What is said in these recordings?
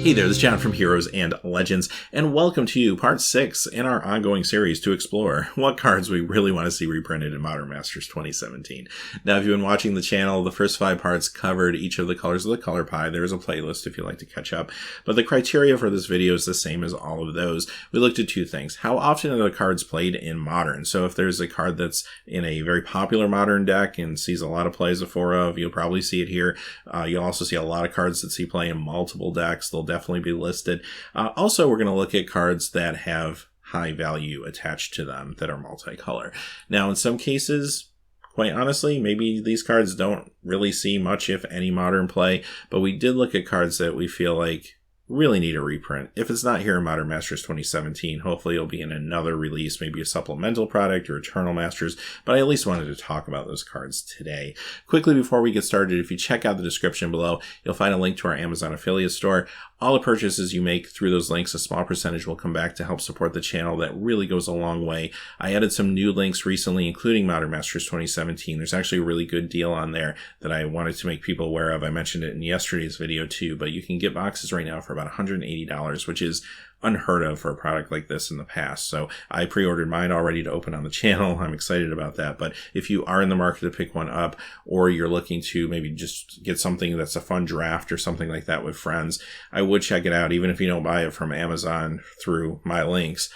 Hey there, this is John from Heroes and Legends, and welcome to part 6 in our ongoing series to explore what cards we really want to see reprinted in Modern Masters 2017. Now, if you've been watching the channel, the first 5 parts covered each of the colors of the color pie. There's a playlist if you'd like to catch up, but the criteria for this video is the same as all of those. We looked at 2 things. How often are the cards played in Modern? So if there's a card that's in a very popular Modern deck and sees a lot of plays of 4 of, you'll probably see it here. You'll also see a lot of cards that see play in multiple decks. They'll definitely be listed. Also, we're going to look at cards that have high value attached to them that are multicolor. Now, in some cases, quite honestly, maybe these cards don't really see much, if any, modern play, but we did look at cards that we feel like really need a reprint. If it's not here in Modern Masters 2017, hopefully it'll be in another release, maybe a supplemental product or Eternal Masters, but I at least wanted to talk about those cards today. Quickly before we get started, if you check out the description below, you'll find a link to our Amazon affiliate store. All the purchases you make through those links, a small percentage will come back to help support the channel. That really goes a long way. I added some new links recently, including Modern Masters 2017. There's actually a really good deal on there that I wanted to make people aware of. I mentioned it in yesterday's video too, but you can get boxes right now for about $180, which is unheard of for a product like this in the past. So I pre-ordered mine already to open on the channel. I'm excited about that. But if you are in the market to pick one up, or you're looking to maybe just get something that's a fun draft or something like that with friends, I would check it out. Even if you don't buy it from Amazon through my links,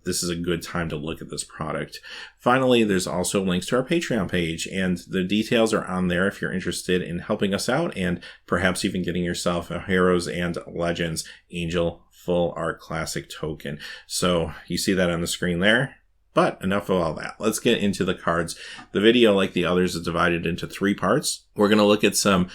this is a good time to look at this product. Finally, there's also links to our Patreon page, and the details are on there if you're interested in helping us out and perhaps even getting yourself a Heroes and Legends Angel Full Art Classic token. So you see that on the screen there. But enough of all that. Let's get into the cards. The video, like the others, is divided into 3 parts. We're going to look at some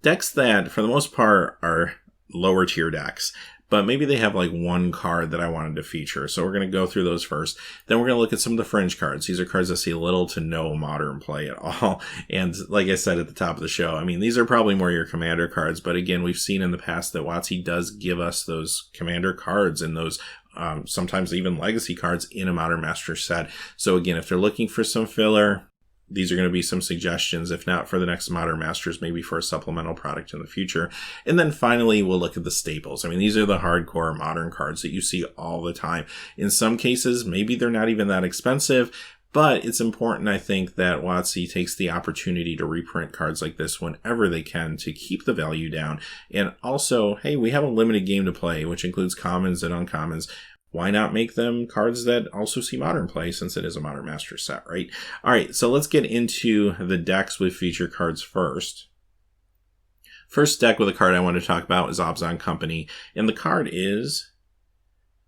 decks that, for the most part, are lower tier decks, but maybe they have like one card that I wanted to feature. So we're going to go through those first. Then we're going to look at some of the fringe cards. These are cards that see little to no modern play at all. And like I said at the top of the show, I mean, these are probably more your commander cards. But again, we've seen in the past that WotC does give us those commander cards and those sometimes even legacy cards in a Modern Masters set. So again, if they're looking for some filler, these are going to be some suggestions, if not for the next Modern Masters, maybe for a supplemental product in the future. And then finally, we'll look at the staples. I mean, these are the hardcore modern cards that you see all the time. In some cases, maybe they're not even that expensive, but it's important, I think, that WotC takes the opportunity to reprint cards like this whenever they can to keep the value down. And also, hey, we have a limited game to play, which includes commons and uncommons. Why not make them cards that also see modern play, since it is a Modern Masters set, right? All right, so let's get into the decks with feature cards first. First deck with a card I want to talk about is Obzon Company, and the card is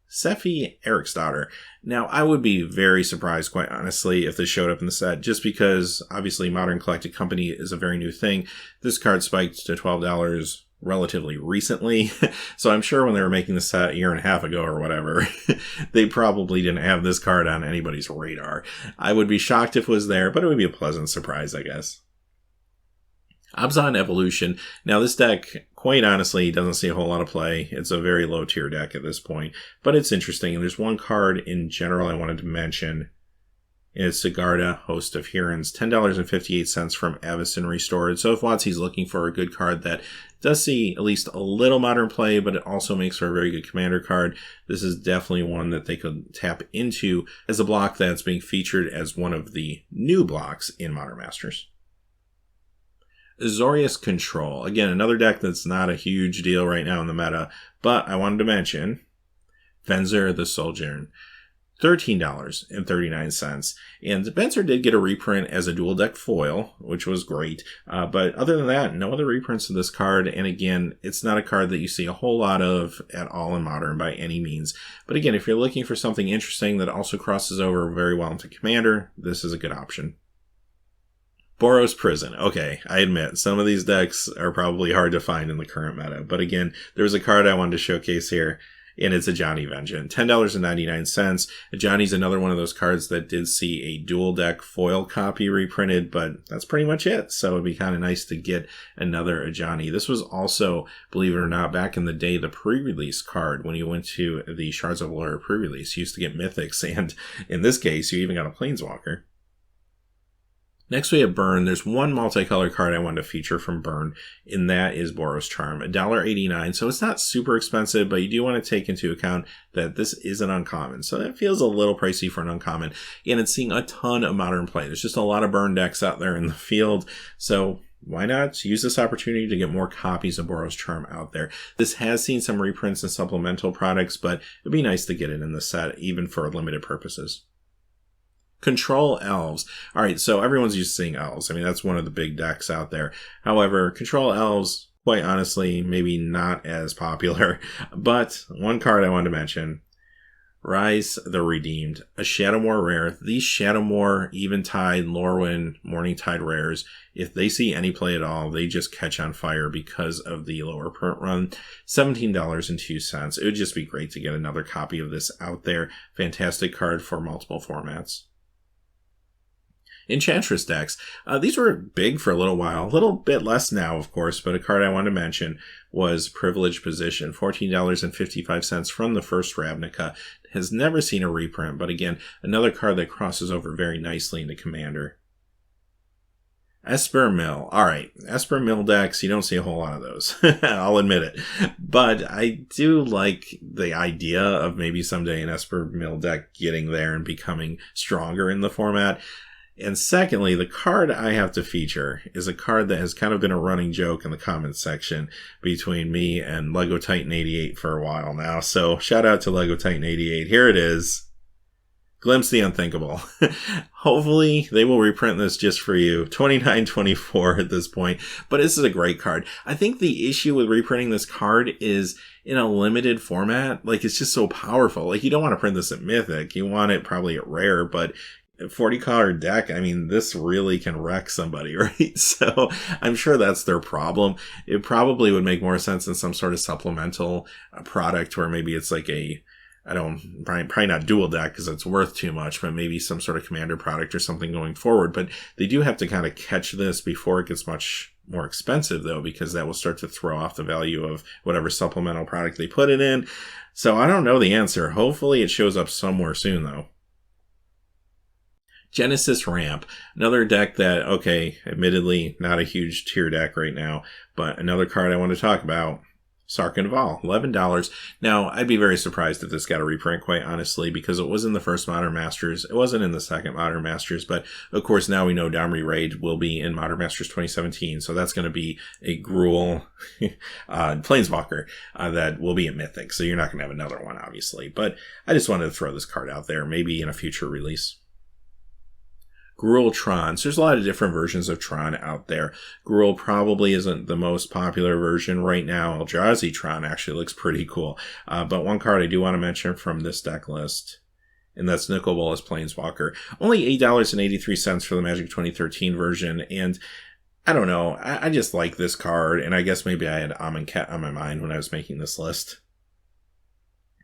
Seffi Eriksdotter. Now, I would be very surprised, quite honestly, if this showed up in the set, just because, obviously, Modern Collected Company is a very new thing. This card spiked to $12 relatively recently, so I'm sure when they were making the set a year and a half ago or whatever, they probably didn't have this card on anybody's radar. I would be shocked if it was there, but it would be a pleasant surprise, I guess. Obzon Evolution. Now, this deck, quite honestly, doesn't see a whole lot of play. It's a very low tier deck at this point, but it's interesting. And there's one card in general I wanted to mention. It's Sigarda, Host of Herons, $10.58 from Avacyn Restored. So if WotC's looking for a good card that does see at least a little modern play, but it also makes for a very good commander card, this is definitely one that they could tap into as a block that's being featured as one of the new blocks in Modern Masters. Azorius Control. Again, another deck that's not a huge deal right now in the meta, but I wanted to mention Venser the Sojourn. $13.39. And Venser did get a reprint as a dual deck foil, which was great. But other than that, no other reprints of this card. And again, it's not a card that you see a whole lot of at all in Modern by any means. But again, if you're looking for something interesting that also crosses over very well into Commander, this is a good option. Boros Prison. Okay, I admit, some of these decks are probably hard to find in the current meta. But again, there's a card I wanted to showcase here, and it's Ajani Vengeance. $10.99. Ajani's another one of those cards that did see a dual deck foil copy reprinted, but that's pretty much it. So it'd be kind of nice to get another Ajani. This was also, believe it or not, back in the day, the pre-release card when you went to the Shards of Allure pre-release. You used to get Mythics, and in this case, you even got a Planeswalker. Next we have Burn. There's one multicolor card I wanted to feature from Burn, and that is Barros Charm. $1.89, so it's not super expensive, but you do want to take into account that this is an uncommon. So that feels a little pricey for an uncommon, and it's seeing a ton of modern play. There's just a lot of Burn decks out there in the field, so why not use this opportunity to get more copies of Barros Charm out there? This has seen some reprints and supplemental products, but it'd be nice to get it in the set, even for limited purposes. Control Elves. Alright, so everyone's used to seeing Elves. I mean, that's one of the big decks out there. However, Control Elves, quite honestly, maybe not as popular. But one card I wanted to mention, Rise the Redeemed, a Shadowmoor rare. These Shadowmoor, Eventide, Lorwyn, Morningtide rares, if they see any play at all, they just catch on fire because of the lower print run. $17.02. It would just be great to get another copy of this out there. Fantastic card for multiple formats. Enchantress decks. These were big for a little while. A little bit less now, of course, but a card I wanted to mention was Privileged Position. $14.55 from the first Ravnica. Has never seen a reprint, but again, another card that crosses over very nicely into Commander. Esper Mill. Alright, Esper Mill decks, you don't see a whole lot of those. I'll admit it. But I do like the idea of maybe someday an Esper Mill deck getting there and becoming stronger in the format. And secondly, the card I have to feature is a card that has kind of been a running joke in the comments section between me and Lego Titan 88 for a while now. So shout out to Lego Titan 88. Here it is. Glimpse the Unthinkable. Hopefully they will reprint this just for you. $29.24 at this point. But this is a great card. I think the issue with reprinting this card is in a limited format. Like, it's just so powerful. Like, you don't want to print this at Mythic. You want it probably at Rare, but 40 card deck, I mean, this really can wreck somebody, right? So I'm sure that's their problem. It probably would make more sense in some sort of supplemental product where maybe it's like probably not dual deck because it's worth too much, but maybe some sort of commander product or something going forward. But they do have to kind of catch this before it gets much more expensive, though, because that will start to throw off the value of whatever supplemental product they put it in. So I don't know the answer. Hopefully it shows up somewhere soon, though. Genesis Ramp, another deck that, okay, admittedly not a huge tier deck right now, but another card I want to talk about, Sarkhan Vol, $11. Now, I'd be very surprised if this got a reprint, quite honestly, because it was in the first Modern Masters. It wasn't in the second Modern Masters, but of course now we know Domri Raid will be in Modern Masters 2017, so that's going to be a Gruul Planeswalker that will be at Mythic, so you're not going to have another one, obviously. But I just wanted to throw this card out there, maybe in a future release. Gruul Tron. So there's a lot of different versions of Tron out there. Gruul probably isn't the most popular version right now. Eldrazi Tron actually looks pretty cool. But one card I do want to mention from this deck list, and that's Nicol Bolas Planeswalker. Only $8.83 for the Magic 2013 version, and I don't know. I just like this card, and I guess maybe I had Amonkhet on my mind when I was making this list.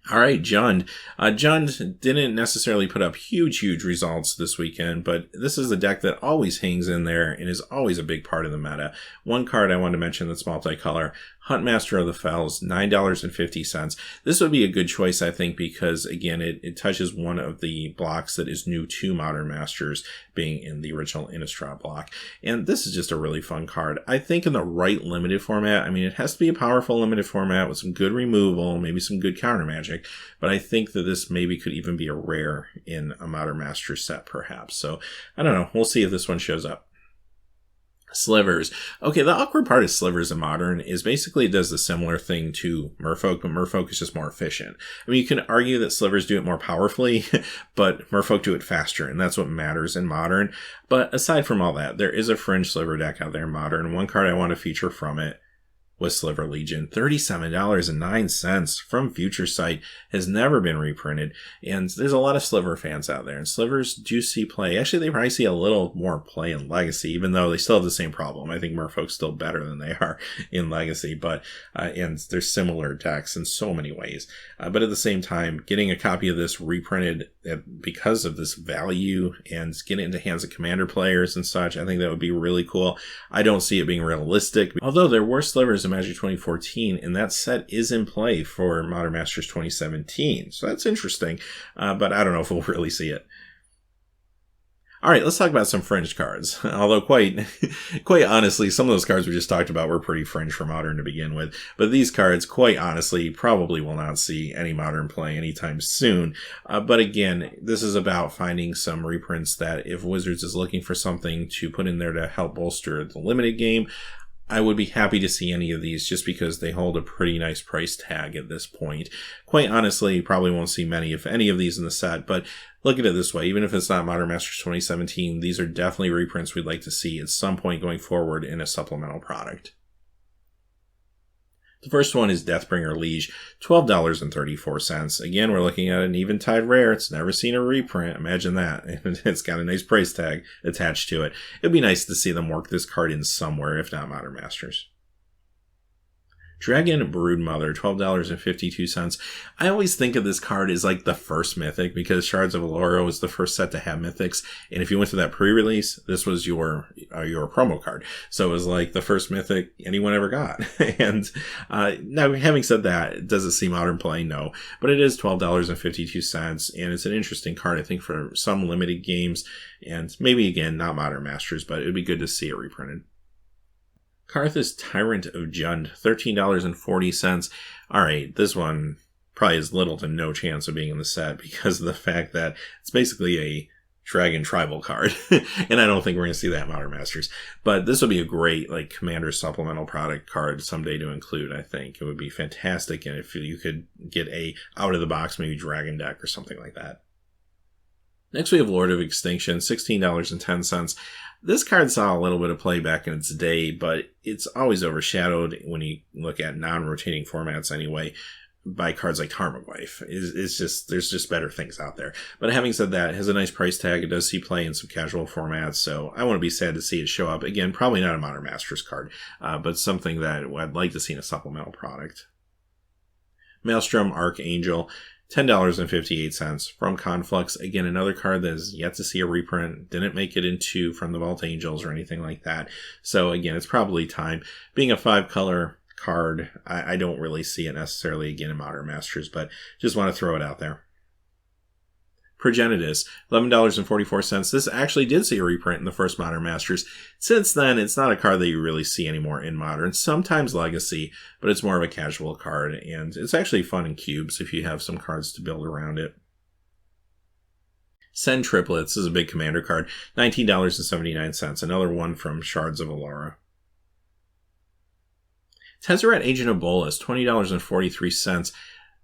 Alright, Jund. Jund didn't necessarily put up huge results this weekend, but this is a deck that always hangs in there and is always a big part of the meta. One card I wanted to mention that's multicolor, Huntmaster of the Fells, $9.50. This would be a good choice, I think, because, again, it touches one of the blocks that is new to Modern Masters, being in the original Innistrad block. And this is just a really fun card. I think in the right limited format, I mean, it has to be a powerful limited format with some good removal, maybe some good counter magic, but I think that this maybe could even be a rare in a Modern Masters set, perhaps. So, I don't know. We'll see if this one shows up. Slivers. Okay, the awkward part of Slivers in Modern is basically it does the similar thing to Merfolk, but Merfolk is just more efficient. I mean, you can argue that Slivers do it more powerfully, but Merfolk do it faster, and that's what matters in Modern. But aside from all that, there is a fringe Sliver deck out there in Modern. One card I want to feature from it was Sliver Legion. $37.09 from Future Sight. Has never been reprinted. And there's a lot of Sliver fans out there. And Slivers do see play. Actually, they probably see a little more play in Legacy, even though they still have the same problem. I think Merfolk's still better than they are in Legacy. But and there's similar decks in so many ways. But at the same time, getting a copy of this reprinted because of this value and getting it into hands of Commander players and such, I think that would be really cool. I don't see it being realistic. Although there were Slivers in Magic 2014, and that set is in play for Modern Masters 2017. So that's interesting, but I don't know if we'll really see it. All right, let's talk about some fringe cards. Although quite honestly, some of those cards we just talked about were pretty fringe for Modern to begin with. But these cards, quite honestly, probably will not see any Modern play anytime soon. But again, this is about finding some reprints that if Wizards is looking for something to put in there to help bolster the limited game, I would be happy to see any of these just because they hold a pretty nice price tag at this point. Quite honestly, you probably won't see many, if any, of these in the set, but look at it this way. Even if it's not Modern Masters 2017, these are definitely reprints we'd like to see at some point going forward in a supplemental product. The first one is Deathbringer Liege, $12.34. Again, we're looking at an Eventide rare. It's never seen a reprint. Imagine that. It's got a nice price tag attached to it. It'd be nice to see them work this card in somewhere, if not Modern Masters. Dragon Broodmother, $12.52. I always think of this card as like the first mythic because Shards of Allura was the first set to have mythics. And if you went to that pre-release, this was your promo card. So it was like the first mythic anyone ever got. And now, having said that, does it see Modern play? No. But it is $12.52. And it's an interesting card, I think, for some limited games. And maybe, again, not Modern Masters, but it would be good to see it reprinted. Karthus Tyrant of Jund, $13.40. Alright, this one probably has little to no chance of being in the set because of the fact that it's basically a Dragon Tribal card. And I don't think we're going to see that in Modern Masters. But this would be a great like Commander supplemental product card someday to include, I think. It would be fantastic. And if you could get a out-of-the-box maybe Dragon deck or something like that. Next we have Lord of Extinction, $16.10. This card saw a little bit of play back in its day, but it's always overshadowed when you look at non-rotating formats anyway by cards like Tarmogoyf. There's just better things out there. But having said that, it has a nice price tag. It does see play in some casual formats, so I wouldn't be sad to see it show up. Again, probably not a Modern Masters card, but something that I'd like to see in a supplemental product. Maelstrom Ark Angel, $10.58 from Conflux. Again, another card that is yet to see a reprint. Didn't make it into From the Vault Angels or anything like that. So again, it's probably time. Being a 5-color card, I don't really see it necessarily again in Modern Masters, but just want to throw it out there. Progenitus, $11.44. This actually did see a reprint in the first Modern Masters. Since then, it's not a card that you really see anymore in Modern. Sometimes Legacy, but it's more of a casual card, and it's actually fun in cubes if you have some cards to build around it. Send Triplets is a big Commander card, $19.79. Another one from Shards of Allura. Tezzeret Agent of Bolas, $20.43.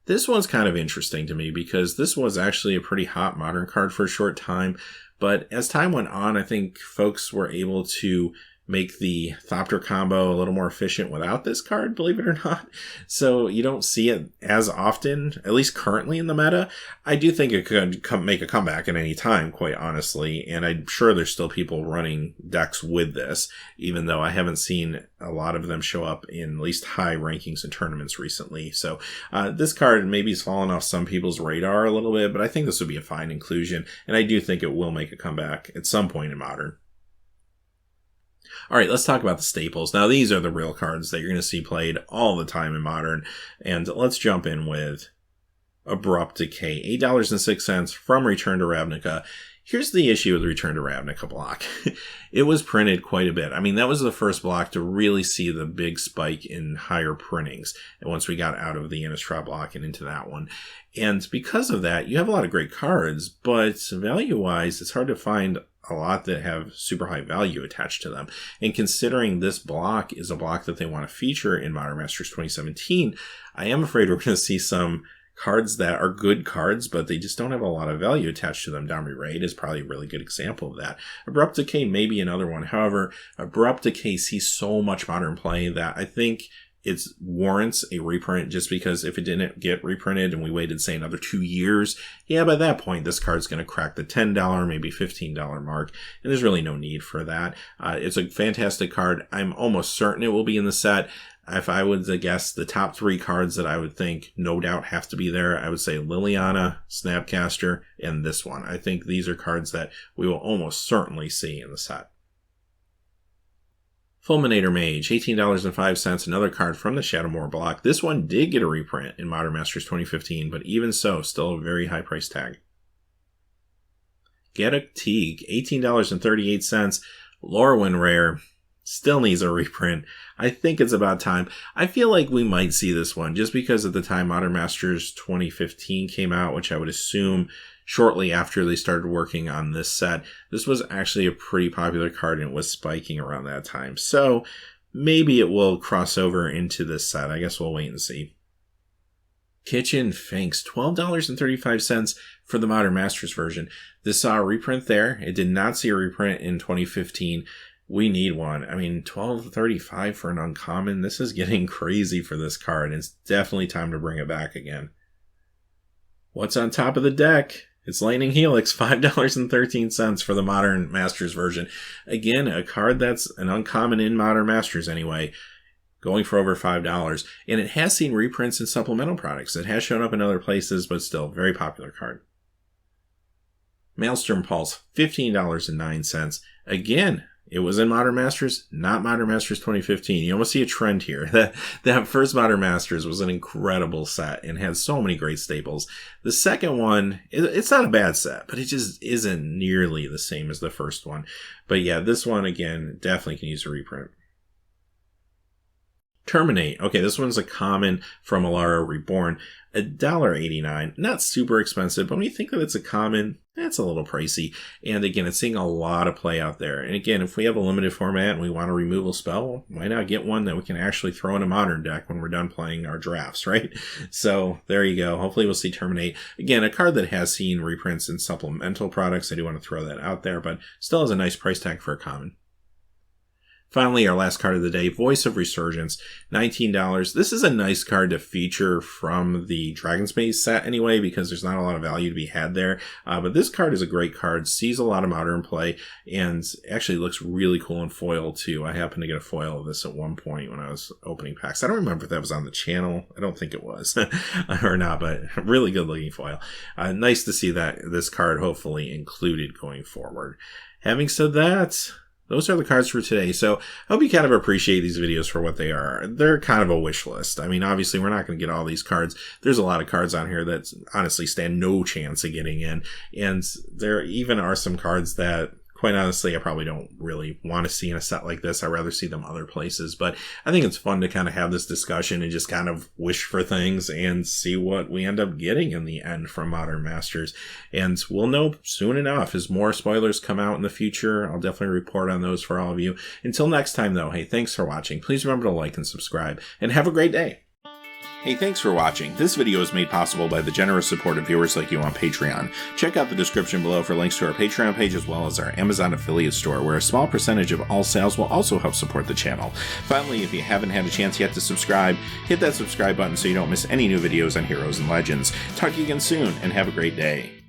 This one's kind of interesting to me because this was actually a pretty hot Modern card for a short time, but as time went on, I think folks were able to make the Thopter combo a little more efficient without this card, believe it or not. So you don't see it as often, at least currently in the meta. I do think it could make a comeback at any time, quite honestly, and I'm sure there's still people running decks with this, even though I haven't seen a lot of them show up in at least high rankings in tournaments recently. So this card maybe has fallen off some people's radar a little bit, but I think this would be a fine inclusion, and I do think it will make a comeback at some point in Modern. All right, let's talk about the staples. Now, these are the real cards that you're going to see played all the time in Modern. And let's jump in with Abrupt Decay, $8.06 from Return to Ravnica. Here's the issue with Return to Ravnica block. It was printed quite a bit. I mean, that was the first block to really see the big spike in higher printings. And once we got out of the Innistrad block and into that one. And because of that, you have a lot of great cards, but value-wise, it's hard to find a lot that have super high value attached to them. And considering this block is a block that they want to feature in Modern Masters 2017, I am afraid we're going to see some cards that are good cards, but they just don't have a lot of value attached to them. Domri Raid is probably a really good example of that. Abrupt Decay may be another one. However, Abrupt Decay sees so much Modern play that I think it warrants a reprint, just because if it didn't get reprinted and we waited, say, another 2 years, yeah, by that point, this card's going to crack the $10, maybe $15 mark, and there's really no need for that. It's a fantastic card. I'm almost certain it will be in the set. If I would guess the top 3 cards that I would think no doubt have to be there, I would say Liliana, Snapcaster, and this one. I think these are cards that we will almost certainly see in the set. Fulminator Mage, $18.05, another card from the Shadowmoor block. This one did get a reprint in Modern Masters 2015, but even so, still a very high price tag. Get a Teague, $18.38. Lorwyn rare. Still needs a reprint. I think it's about time. I feel like we might see this one just because at the time Modern Masters 2015 came out, which I would assume shortly after they started working on this set. This was actually a pretty popular card and it was spiking around that time. So maybe it will cross over into this set. I guess we'll wait and see. Kitchen Finks, $12.35 for the Modern Masters version. This saw a reprint there. It did not see a reprint in 2015. We need one. I mean, $12.35 for an uncommon. This is getting crazy for this card. It's definitely time to bring it back again. What's on top of the deck? It's Lightning Helix, $5.13 for the Modern Masters version. Again, a card that's an uncommon in Modern Masters anyway, going for over $5. And it has seen reprints in supplemental products. It has shown up in other places, but still, very popular card. Maelstrom Pulse, $15.09. Again, it was in Modern Masters, not Modern Masters 2015. You almost see a trend here. That first Modern Masters was an incredible set and had so many great staples. The second one, it's not a bad set, but it just isn't nearly the same as the first one. But yeah, this one, again, definitely can use a reprint. Terminate. Okay, this one's a common from Alara Reborn. $1.89. Not super expensive, but when you think that it's a common, that's a little pricey. And again, it's seeing a lot of play out there. And again, if we have a limited format and we want a removal spell, why not get one that we can actually throw in a modern deck when we're done playing our drafts, right? So there you go. Hopefully we'll see Terminate. Again, a card that has seen reprints in supplemental products. I do want to throw that out there, but still has a nice price tag for a common. Finally, our last card of the day, Voice of Resurgence, $19. This is a nice card to feature from the Dragon Space set anyway, because there's not a lot of value to be had there. But this card is a great card, sees a lot of modern play, and actually looks really cool in foil too. I happened to get a foil of this at one point when I was opening packs. I don't remember if that was on the channel. I don't think it was, or not, but really good looking foil. Nice to see that this card hopefully included going forward. Having said that, those are the cards for today. So I hope you kind of appreciate these videos for what they are. They're kind of a wish list. I mean, obviously we're not going to get all these cards. There's a lot of cards on here that honestly stand no chance of getting in. And there even are some cards that, quite honestly, I probably don't really want to see in a set like this. I'd rather see them other places. But I think it's fun to kind of have this discussion and just kind of wish for things and see what we end up getting in the end from Modern Masters. And we'll know soon enough as more spoilers come out in the future. I'll definitely report on those for all of you. Until next time, though, hey, thanks for watching. Please remember to like and subscribe. And have a great day. Hey, thanks for watching. This video is made possible by the generous support of viewers like you on Patreon. Check out the description below for links to our Patreon page as well as our Amazon affiliate store, where a small percentage of all sales will also help support the channel. Finally, if you haven't had a chance yet to subscribe, hit that subscribe button so you don't miss any new videos on Heroes and Legends. Talk to you again soon, and have a great day.